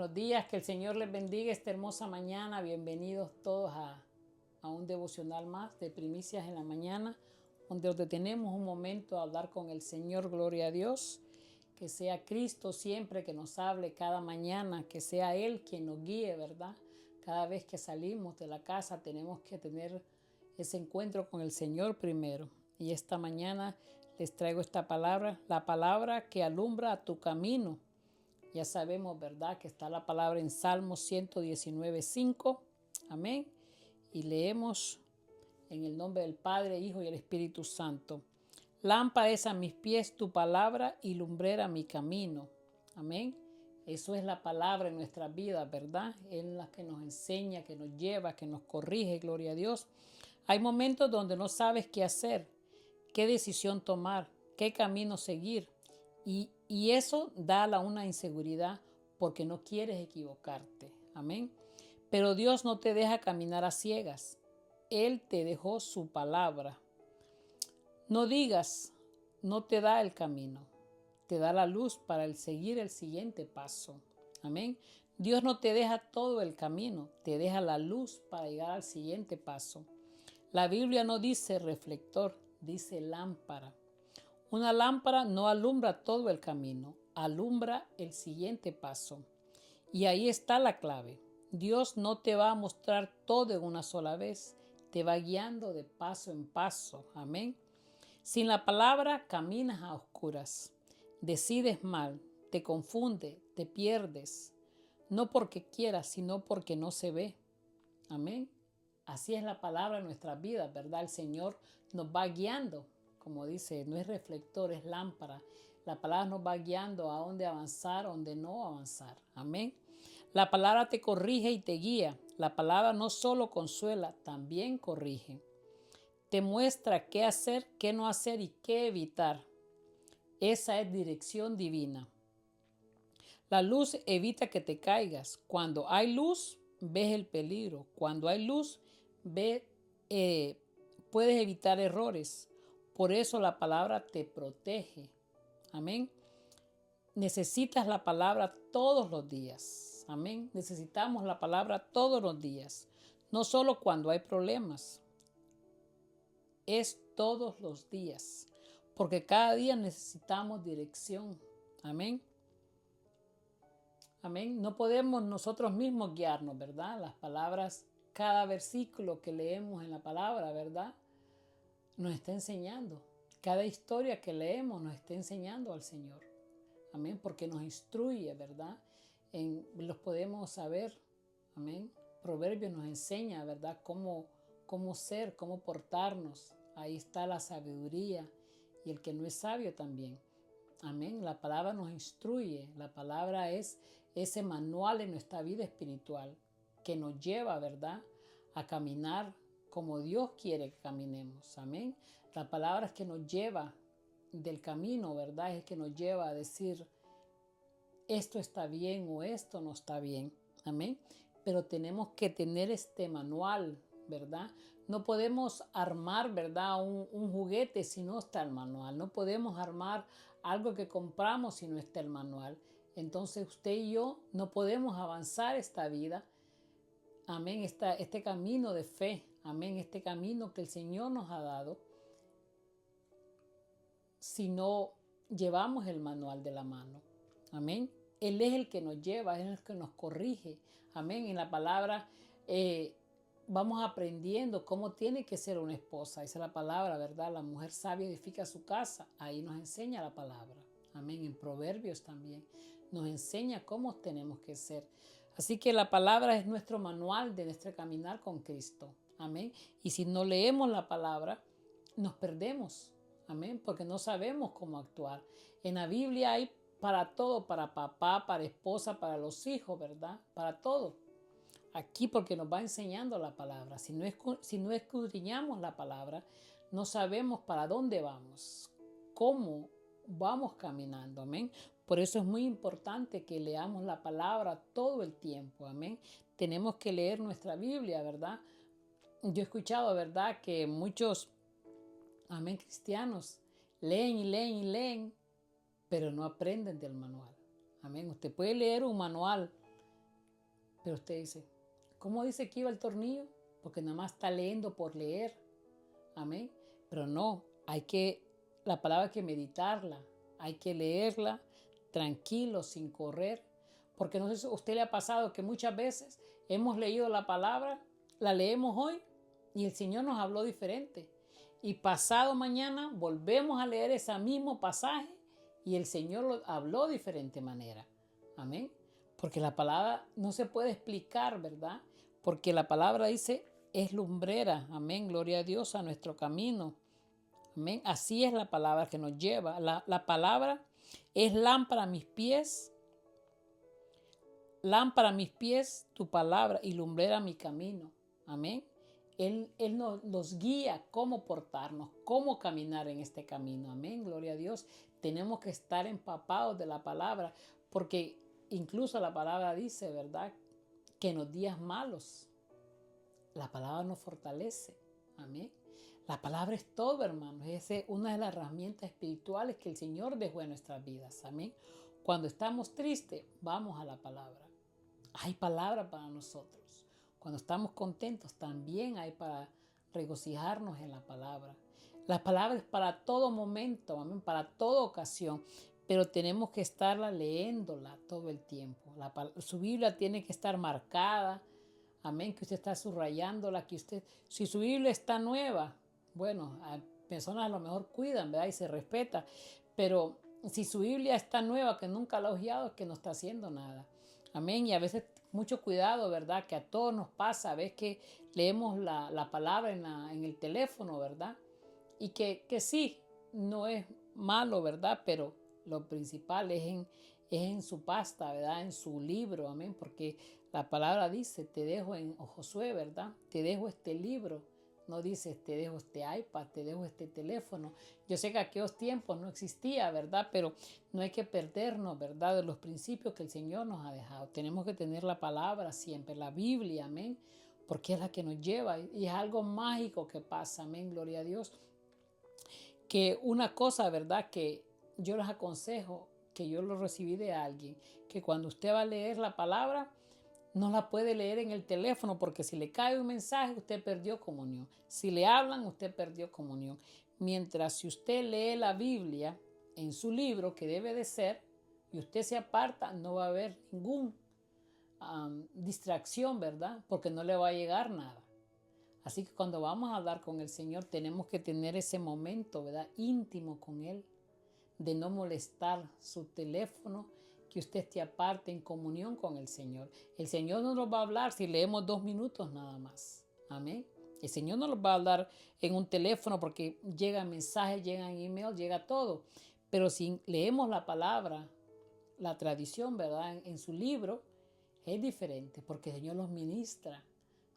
Buenos días, que el Señor les bendiga esta hermosa mañana. Bienvenidos todos a un devocional más de Primicias en la Mañana, donde tenemos un momento a hablar con el Señor. Gloria a Dios. Que sea Cristo siempre que nos hable cada mañana, que sea Él quien nos guíe, ¿verdad? Cada vez que salimos de la casa tenemos que tener ese encuentro con el Señor primero. Y esta mañana les traigo esta palabra, la palabra que alumbra tu camino. Ya sabemos, ¿verdad?, que está la palabra en Salmos 119:5. Amén. Y leemos en el nombre del Padre, Hijo y el Espíritu Santo. Lámpara es a mis pies tu palabra y lumbrera mi camino. Amén. Eso es la palabra en nuestras vidas, ¿verdad? Es la que nos enseña, que nos lleva, que nos corrige, gloria a Dios. Hay momentos donde no sabes qué hacer, qué decisión tomar, qué camino seguir. Y eso da una inseguridad porque no quieres equivocarte. Amén. Pero Dios no te deja caminar a ciegas. Él te dejó su palabra. No digas, no te da el camino. Te da la luz para seguir el siguiente paso. Amén. Dios no te deja todo el camino, te deja la luz para llegar al siguiente paso. La Biblia no dice reflector, dice lámpara. Una lámpara no alumbra todo el camino, alumbra el siguiente paso. Y ahí está la clave. Dios no te va a mostrar todo en una sola vez, te va guiando de paso en paso. Amén. Sin la palabra caminas a oscuras, decides mal, te confunde, te pierdes. No porque quieras, sino porque no se ve. Amén. Así es la palabra en nuestras vidas, ¿verdad? El Señor nos va guiando. Como dice, no es reflector, es lámpara. La palabra nos va guiando a dónde avanzar, a dónde no avanzar. Amén. La palabra te corrige y te guía. La palabra no solo consuela, también corrige. Te muestra qué hacer, qué no hacer y qué evitar. Esa es dirección divina. La luz evita que te caigas. Cuando hay luz, ves el peligro. Cuando hay luz, puedes evitar errores. Por eso la palabra te protege. Amén. Necesitas la palabra todos los días. Amén. Necesitamos la palabra todos los días. No solo cuando hay problemas. Es todos los días. Porque cada día necesitamos dirección. Amén. Amén. No podemos nosotros mismos guiarnos, ¿verdad? Las palabras, cada versículo que leemos en la palabra, ¿verdad?, nos está enseñando. Cada historia que leemos nos está enseñando al Señor. Amén. Porque nos instruye, ¿verdad? Los podemos saber. Amén. Proverbios nos enseña, ¿verdad?, cómo ser, cómo portarnos. Ahí está la sabiduría y el que no es sabio también. Amén. La palabra nos instruye. La palabra es ese manual en nuestra vida espiritual que nos lleva, ¿verdad?, a caminar como Dios quiere que caminemos. Amén. La palabra es que nos lleva del camino, ¿verdad? Es que nos lleva a decir esto está bien o esto no está bien. Amén. Pero tenemos que tener este manual, ¿verdad? No podemos armar, ¿verdad?, un juguete si no está el manual. No podemos armar algo que compramos si no está el manual. Entonces usted y yo no podemos avanzar esta vida. Amén. Este camino de fe. Amén. Este camino que el Señor nos ha dado. Si no llevamos el manual de la mano. Amén. Él es el que nos lleva, es el que nos corrige. Amén. En la palabra vamos aprendiendo cómo tiene que ser una esposa. Esa es la palabra, ¿verdad? La mujer sabia edifica su casa. Ahí nos enseña la palabra. Amén. En Proverbios también nos enseña cómo tenemos que ser. Así que la palabra es nuestro manual de nuestro caminar con Cristo. Amén. Y si no leemos la palabra, nos perdemos. Amén. Porque no sabemos cómo actuar. En la Biblia hay para todo, para papá, para esposa, para los hijos, ¿verdad? Para todo. Aquí porque nos va enseñando la palabra. Si no escudriñamos la palabra, no sabemos para dónde vamos, cómo vamos caminando. Amén. Por eso es muy importante que leamos la palabra todo el tiempo. Amén. Tenemos que leer nuestra Biblia, ¿verdad? Yo he escuchado, ¿verdad?, que muchos, amén, cristianos leen y leen y leen, pero no aprenden del manual. Amén. Usted puede leer un manual Pero usted dice, ¿cómo dice que iba el tornillo? Porque nada más está leyendo por leer. Amén. Pero no, la palabra hay que meditarla, hay que leerla tranquilo, sin correr. Porque no sé si a usted le ha pasado que muchas veces hemos leído la palabra, la leemos hoy y el Señor nos habló diferente. Y pasado mañana volvemos a leer ese mismo pasaje y el Señor lo habló de diferente manera. Amén. Porque la palabra no se puede explicar, ¿verdad? Porque la palabra dice, es lumbrera. Amén. Gloria a Dios a nuestro camino. Amén. Así es la palabra que nos lleva. La palabra es lámpara a mis pies. Lámpara a mis pies tu palabra y lumbrera mi camino. Amén. Él nos guía cómo portarnos, cómo caminar en este camino. Amén. Gloria a Dios. Tenemos que estar empapados de la palabra porque incluso la palabra dice, ¿verdad? Que en los días malos la palabra nos fortalece. Amén. La palabra es todo, hermanos. Es una de las herramientas espirituales que el Señor dejó en nuestras vidas. Amén. Cuando estamos tristes, vamos a la palabra. Hay palabra para nosotros. Cuando estamos contentos, también hay para regocijarnos en la palabra. La palabra es para todo momento, amén, para toda ocasión, pero tenemos que estarla leyéndola todo el tiempo. Su Biblia tiene que estar marcada, amén, que usted está subrayándola, si su Biblia está nueva, bueno, hay personas a lo mejor cuidan, ¿verdad? Y se respeta, pero si su Biblia está nueva, que nunca la ha hojeado, es que no está haciendo nada. Amén. Y a veces mucho cuidado, ¿verdad? Que a todos nos pasa. A veces que leemos la palabra en el teléfono, ¿verdad? Y que sí, no es malo, ¿verdad? Pero lo principal es en su pasta, ¿verdad? En su libro, amén. Porque la palabra dice, te dejo en Josué, ¿verdad? Te dejo este libro. No dice, te dejo este iPad, te dejo este teléfono. Yo sé que aquellos tiempos no existía, ¿verdad? Pero no hay que perdernos, ¿verdad? De los principios que el Señor nos ha dejado. Tenemos que tener la palabra siempre, la Biblia, amén. Porque es la que nos lleva y es algo mágico que pasa, amén, gloria a Dios. Que una cosa, ¿verdad? Que yo les aconsejo, que yo lo recibí de alguien, que cuando usted va a leer la palabra, no la puede leer en el teléfono porque si le cae un mensaje, usted perdió comunión. Si le hablan, usted perdió comunión. Mientras si usted lee la Biblia en su libro, que debe de ser, y usted se aparta, no va a haber ninguna distracción, ¿verdad? Porque no le va a llegar nada. Así que cuando vamos a hablar con el Señor, tenemos que tener ese momento, ¿verdad? Íntimo con Él, de no molestar su teléfono, que usted esté aparte en comunión con el Señor. El Señor no nos va a hablar si leemos 2 minutos nada más. Amén. El Señor no nos va a hablar en un teléfono porque llegan mensajes, llegan emails, llega todo. Pero si leemos la palabra, la tradición, ¿verdad? En su libro, es diferente porque el Señor los ministra.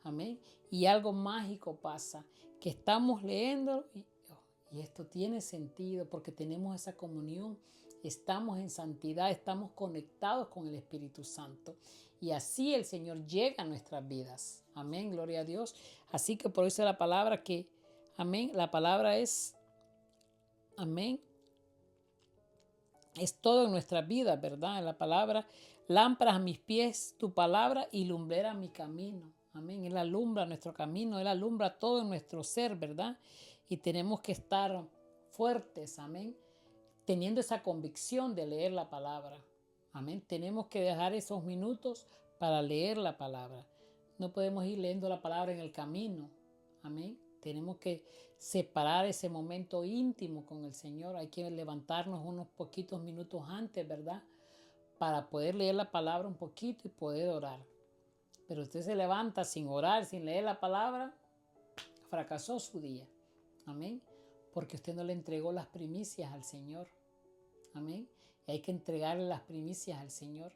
Amén. Y algo mágico pasa, que estamos leyendo y esto tiene sentido porque tenemos esa comunión. Estamos en santidad, estamos conectados con el Espíritu Santo. Y así el Señor llega a nuestras vidas. Amén, gloria a Dios. Así que por eso la palabra que, amén, la palabra es, amén, es todo en nuestras vidas, ¿verdad? La palabra, lámparas a mis pies, tu palabra y lumbrera mi camino. Amén, Él alumbra nuestro camino, Él alumbra todo en nuestro ser, ¿verdad? Y tenemos que estar fuertes, amén, teniendo esa convicción de leer la palabra. Amén. Tenemos que dejar esos minutos para leer la palabra. No podemos ir leyendo la palabra en el camino. Amén. Tenemos que separar ese momento íntimo con el Señor. Hay que levantarnos unos poquitos minutos antes, ¿verdad? Para poder leer la palabra un poquito y poder orar. Pero usted se levanta sin orar, sin leer la palabra, fracasó su día. Amén. Porque usted no le entregó las primicias al Señor. Amén. Y hay que entregarle las primicias al Señor.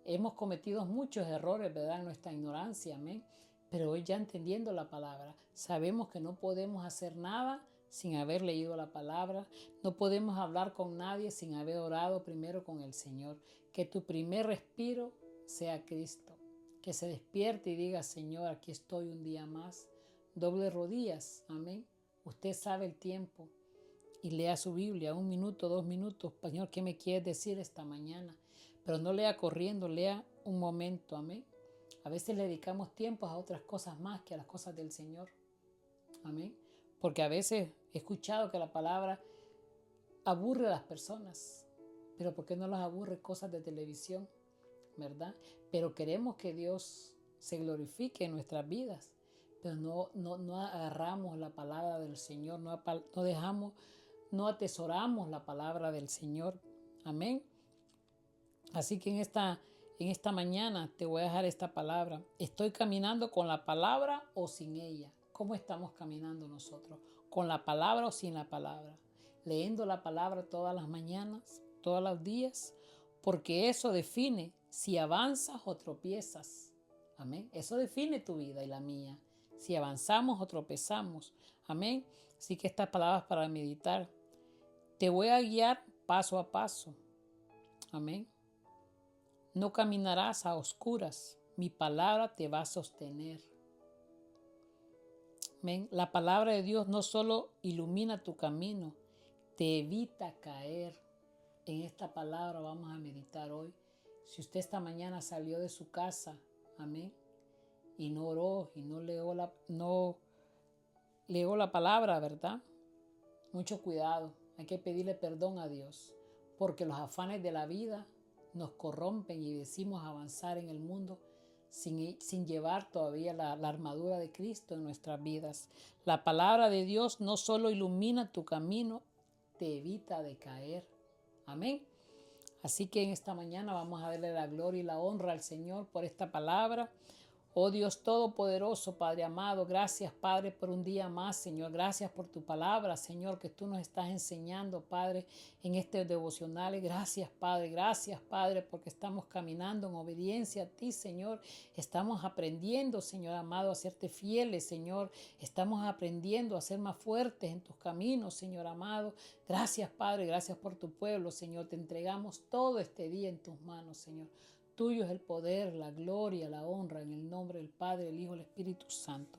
Hemos cometido muchos errores, ¿verdad? En nuestra ignorancia, amén. Pero hoy ya entendiendo la palabra, sabemos que no podemos hacer nada sin haber leído la palabra. No podemos hablar con nadie sin haber orado primero con el Señor. Que tu primer respiro sea Cristo. Que se despierte y diga, Señor, aquí estoy un día más. Doble rodillas, amén. Usted sabe el tiempo. Y lea su Biblia, 1 minuto, 2 minutos. Señor, ¿qué me quieres decir esta mañana? Pero no lea corriendo, lea un momento, amén. A veces le dedicamos tiempo a otras cosas más que a las cosas del Señor. Amén. Porque a veces he escuchado que la palabra aburre a las personas. Pero ¿por qué no las aburre cosas de televisión? ¿Verdad? Pero queremos que Dios se glorifique en nuestras vidas. Pero no agarramos la palabra del Señor, no dejamos, no atesoramos la palabra del Señor. Amén. Así que en esta mañana te voy a dejar esta palabra. ¿Estoy caminando con la palabra o sin ella? ¿Cómo estamos caminando nosotros? ¿Con la palabra o sin la palabra? Leyendo la palabra todas las mañanas, todos los días, porque eso define si avanzas o tropiezas. Amén. Eso define tu vida y la mía. Si avanzamos o tropezamos. Amén. Así que estas palabras para meditar. Te voy a guiar paso a paso. Amén. No caminarás a oscuras. Mi palabra te va a sostener. Amén. La palabra de Dios no solo ilumina tu camino, te evita caer. En esta palabra vamos a meditar hoy. Si usted esta mañana salió de su casa, amén, y no oró y no leyó la palabra, ¿verdad? Mucho cuidado. Hay que pedirle perdón a Dios, porque los afanes de la vida nos corrompen y decimos avanzar en el mundo sin llevar todavía la armadura de Cristo en nuestras vidas. La palabra de Dios no solo ilumina tu camino, te evita de caer. Amén. Así que en esta mañana vamos a darle la gloria y la honra al Señor por esta palabra. Oh Dios Todopoderoso, Padre amado, gracias, Padre, por un día más, Señor. Gracias por tu palabra, Señor, que tú nos estás enseñando, Padre, en este devocional. Gracias, Padre, porque estamos caminando en obediencia a ti, Señor. Estamos aprendiendo, Señor amado, a serte fieles, Señor. Estamos aprendiendo a ser más fuertes en tus caminos, Señor amado. Gracias, Padre, gracias por tu pueblo, Señor. Te entregamos todo este día en tus manos, Señor. Tuyo es el poder, la gloria, la honra, en el nombre del Padre, el Hijo y el Espíritu Santo.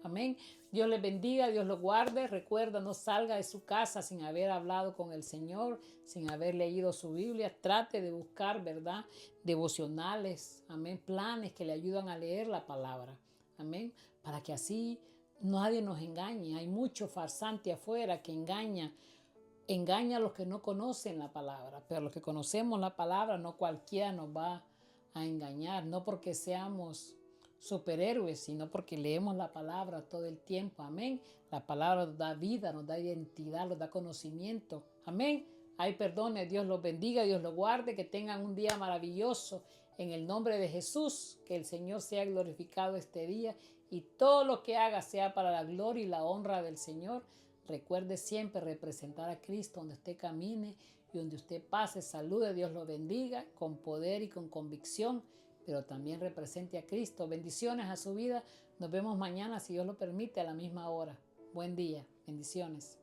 Amén. Dios les bendiga, Dios los guarde. Recuerda, no salga de su casa sin haber hablado con el Señor, sin haber leído su Biblia. Trate de buscar, ¿verdad?, devocionales, amén, planes que le ayudan a leer la palabra. Amén. Para que así nadie nos engañe. Hay mucho farsante afuera que engaña a los que no conocen la palabra, pero los que conocemos la palabra, no cualquiera nos va a engañar, no porque seamos superhéroes, sino porque leemos la palabra todo el tiempo. Amén. La palabra nos da vida, nos da identidad, nos da conocimiento. Amén. Ay, perdone, Dios los bendiga, Dios los guarde, que tengan un día maravilloso. En el nombre de Jesús, que el Señor sea glorificado este día y todo lo que haga sea para la gloria y la honra del Señor. Recuerde siempre representar a Cristo donde usted camine y donde usted pase. Salude, Dios lo bendiga con poder y con convicción, pero también represente a Cristo. Bendiciones a su vida. Nos vemos mañana, si Dios lo permite, a la misma hora. Buen día. Bendiciones.